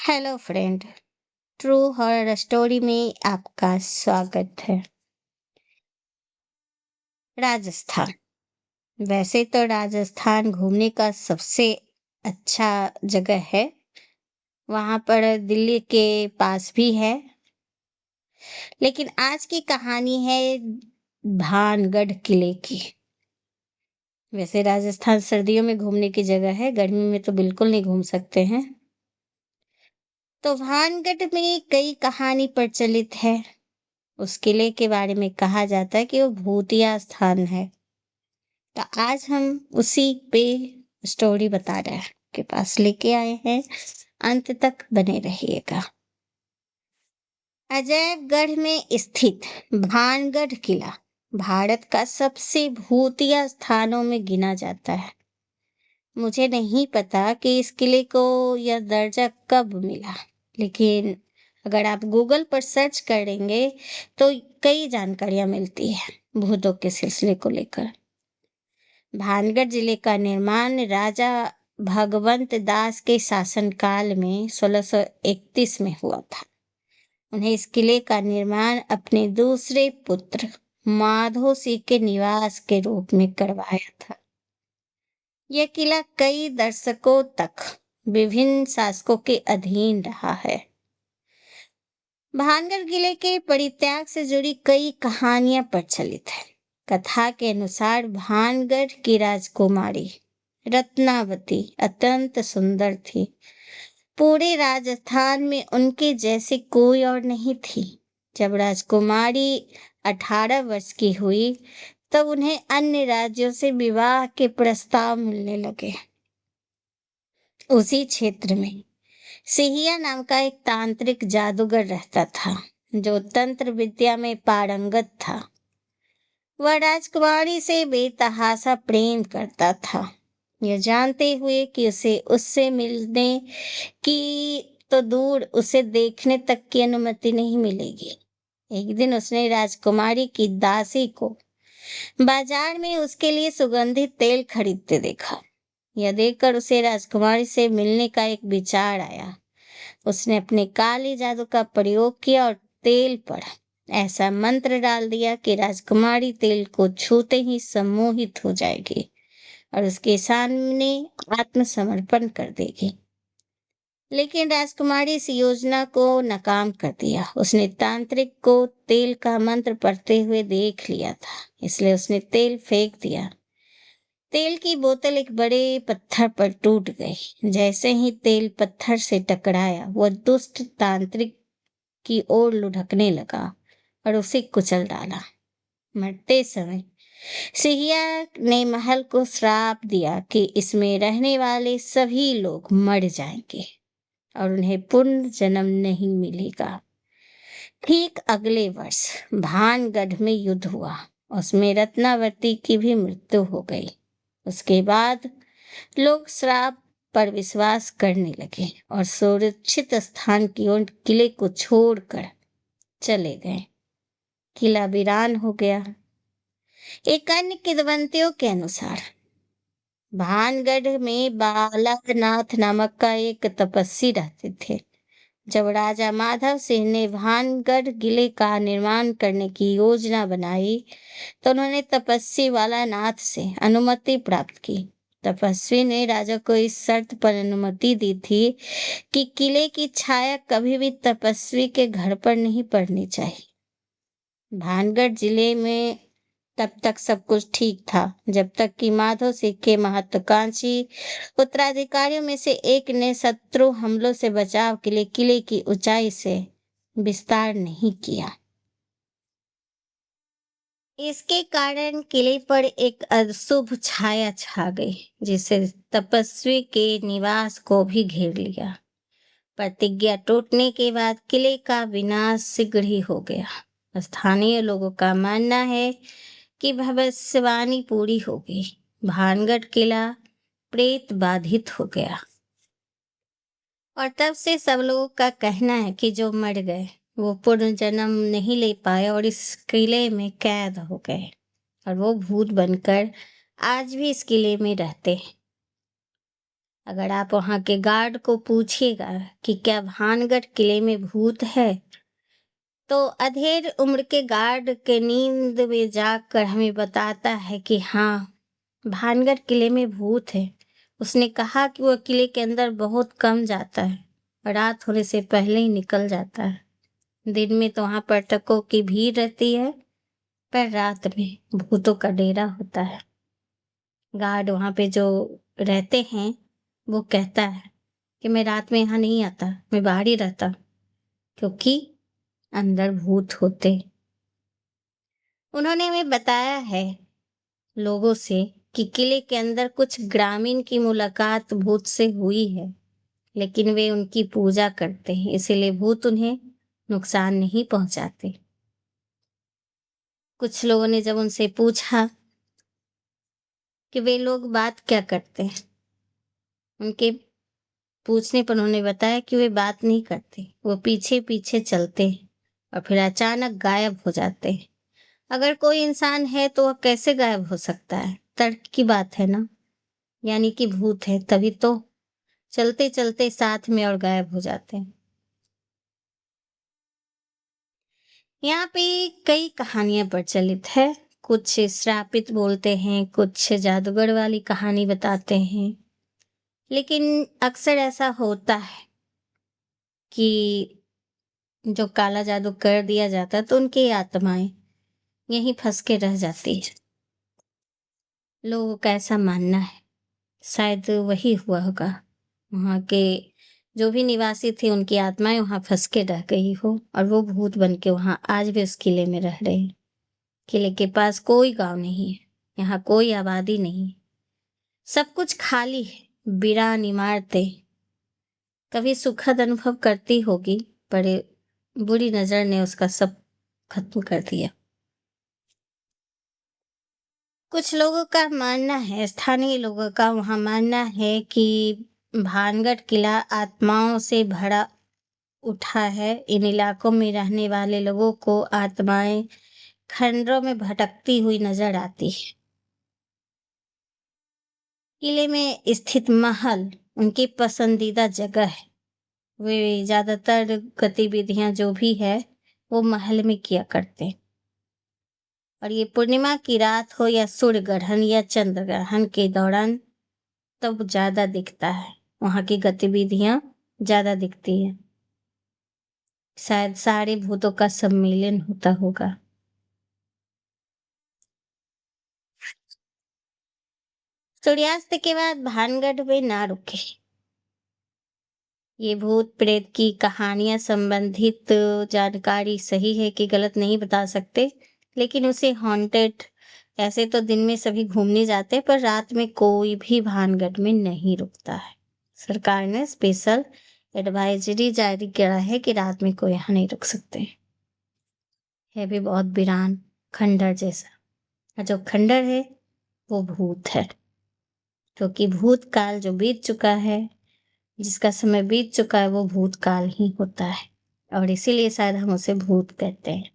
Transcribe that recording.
Hello friend. True horror story में आपका स्वागत है। राजस्थान। वैसे तो राजस्थान घूमने का सबसे अच्छा जगह है। वहां पर दिल्ली के पास भी है। लेकिन आज की कहानी है भानगढ़ किले की। वैसे राजस्थान सर्दियों में घूमने की जगह है, गर्मी में तो बिल्कुल नहीं घूम सकते हैं। तो भानगढ़ में कई कहानी प्रचलित है। उस किले के बारे में कहा जाता है कि वो भूतिया स्थान है। तो आज हम उसी पे स्टोरी बता रहे हैं, के पास लेके आए हैं। अंत तक बने रहिएगा। अजयगढ़ में स्थित भानगढ़ किला भारत का सबसे भूतिया स्थानों में गिना जाता है। मुझे नहीं पता कि इस किले को यह दर्जा कब मिला, लेकिन अगर आप गूगल पर सर्च करेंगे तो कई जानकारियां मिलती है भूतों के सिलसिले को लेकर। भानगढ़ जिले का निर्माण राजा भगवंत दास के शासनकाल में 1631 में हुआ था। उन्हें इस किले का निर्माण अपने दूसरे पुत्र माधो सिंह के निवास के रूप में करवाया था। यह किला कई दशकों तक विभिन्न शासकों के अधीन रहा है। भानगढ़ किले के परित्याग से जुड़ी कई कहानियां प्रचलित है। कथा के अनुसार भानगढ़ की राजकुमारी रत्नावती अत्यंत सुंदर थी। पूरे राजस्थान में उनके जैसे कोई और नहीं थी। जब राजकुमारी 18 वर्ष की हुई तब उन्हें अन्य राज्यों से विवाह के प्रस्ताव मिलने लगे। उसी क्षेत्र में सिहिया नाम का एक तांत्रिक जादूगर रहता था, जो तंत्र विद्या में पारंगत था। वह राजकुमारी से बेतहाशा प्रेम करता था, यह जानते हुए कि उसे उससे मिलने की तो दूर उसे देखने तक की अनुमति नहीं मिलेगी। एक दिन उसने राजकुमारी की दासी को बाजार में उसके लिए सुगंधित तेल खरीदते देखा। यह देखकर उसे राजकुमारी से मिलने का एक विचार आया। उसने अपने काले जादू का प्रयोग किया और तेल पर ऐसा मंत्र डाल दिया कि राजकुमारी तेल को छूते ही सम्मोहित हो जाएगी और उसके सामने आत्मसमर्पण कर देगी। लेकिन राजकुमारी इस योजना को नाकाम कर दिया। उसने तांत्रिक को तेल का मंत्र पढ़ते हुए देख लिया था, इसलिए उसने तेल फेंक दिया। तेल की बोतल एक बड़े पत्थर पर टूट गई। जैसे ही तेल पत्थर से टकराया, वह दुष्ट तांत्रिक की ओर लुढ़कने लगा और उसे कुचल डाला। मरते समय सिहिया ने महल को श्राप दिया कि इसमें रहने वाले सभी लोग मर जाएंगे और उन्हें पुनर्जन्म नहीं मिलेगा। ठीक अगले वर्ष भानगढ़ में युद्ध हुआ। उसमें रत्नावती की भी मृत्यु हो गई। उसके बाद लोग श्राप पर विश्वास करने लगे और सुरक्षित स्थान की ओर किले को छोड़कर चले गए। किला वीरान हो गया। एक अन्य किंवदंतियों के अनुसार भानगढ़ में बालानाथ नामक का एक तपस्वी रहते थे। जब राजा माधव सिंह ने भानगढ़ किले का निर्माण करने की योजना बनाई तो उन्होंने तपस्वी बालानाथ से अनुमति प्राप्त की। तपस्वी ने राजा को इस शर्त पर अनुमति दी थी कि किले की छाया कभी भी तपस्वी के घर पर नहीं पड़नी चाहिए। भानगढ़ जिले में तब तक सब कुछ ठीक था, जब तक कि माधव सिंह के महत्वाकांक्षी उत्तराधिकारियों में से एक ने शत्रु हमलों से बचाव के लिए किले की ऊंचाई से विस्तार नहीं किया। इसके कारण किले पर एक अशुभ छाया छा गई, जिससे तपस्वी के निवास को भी घेर लिया। प्रतिज्ञा टूटने के बाद किले का विनाश शीघ्र ही हो गया। स्थानीय लोगों का मानना है कि भविष्यवाणी पूरी हो गई। भानगढ़ किला प्रेत बाधित हो गया और तब से सब लोगों का कहना है कि जो मर गए वो पुनर्जन्म नहीं ले पाए और इस किले में कैद हो गए और वो भूत बनकर आज भी इस किले में रहते हैं। अगर आप वहां के गार्ड को पूछिएगा कि क्या भानगढ़ किले में भूत है, तो अधेड़ उम्र के गार्ड के नींद में जागकर हमें बताता है कि हाँ, भानगढ़ किले में भूत है। उसने कहा कि वह किले के अंदर बहुत कम जाता है, रात होने से पहले ही निकल जाता है। दिन में तो वहां पर्यटकों की भीड़ रहती है, पर रात में भूतों का डेरा होता है। गार्ड वहां पे जो रहते हैं वो कहता है कि मैं रात में यहाँ नहीं आता, मैं बाहर ही रहता, क्योंकि अंदर भूत होते। उन्होंने हमें बताया है लोगों से कि किले के अंदर कुछ ग्रामीण की मुलाकात भूत से हुई है, लेकिन वे उनकी पूजा करते हैं, इसीलिए भूत उन्हें नुकसान नहीं पहुंचाते। कुछ लोगों ने जब उनसे पूछा कि वे लोग बात क्या करते हैं, उनके पूछने पर उन्होंने बताया कि वे बात नहीं करते, वो पीछे पीछे चलते हैं और फिर अचानक गायब हो जाते हैं। अगर कोई इंसान है तो वह कैसे गायब हो सकता है? तर्क की बात है ना, यानी कि भूत है, तभी तो चलते चलते साथ में और गायब हो जाते हैं। यहाँ पे कई कहानियां प्रचलित है। कुछ श्रापित बोलते हैं, कुछ जादूगर वाली कहानी बताते हैं, लेकिन अक्सर ऐसा होता है कि जो काला जादू कर दिया जाता है तो उनकी आत्माएं यहीं फंस के रह जाती है। लोगों का ऐसा मानना है, शायद वही हुआ होगा। वहाँ के जो भी निवासी थे उनकी आत्माएं वहां फंस के रह गई हो और वो भूत बन के वहां आज भी उस किले में रह रहे हैं। किले के पास कोई गांव नहीं है, यहाँ कोई आबादी नहीं, सब कुछ खाली है, वीरान इमारतें। कभी सुखद अनुभव करती होगी, पर बुरी नजर ने उसका सब खत्म कर दिया। कुछ लोगों का मानना है, स्थानीय लोगों का वहां मानना है कि भानगढ़ किला आत्माओं से भरा उठा है। इन इलाकों में रहने वाले लोगों को आत्माएं खंडरों में भटकती हुई नजर आती है। किले में स्थित महल उनकी पसंदीदा जगह है। वे ज्यादातर गतिविधियां जो भी है वो महल में किया करते हैं। और ये पूर्णिमा की रात हो या सूर्य ग्रहण या चंद्र ग्रहण के दौरान तब ज्यादा दिखता है, वहां की गतिविधियां ज्यादा दिखती है। शायद सारे भूतों का सम्मेलन होता होगा। सूर्यास्त के बाद भानगढ़ में ना रुके। ये भूत प्रेत की कहानियां संबंधित जानकारी सही है कि गलत नहीं बता सकते, लेकिन उसे हॉन्टेड, ऐसे तो दिन में सभी घूमने जाते हैं, पर रात में कोई भी भानगढ़ में नहीं रुकता है। सरकार ने स्पेशल एडवाइजरी जारी किया है कि रात में कोई यहाँ नहीं रुक सकते। है भी बहुत वीरान खंडर जैसा, और जो खंडर है वो भूत है, क्योंकि भूतकाल जो बीत चुका है, जिसका समय बीत चुका है, वो भूतकाल ही होता है, और इसीलिए शायद हम उसे भूत कहते हैं।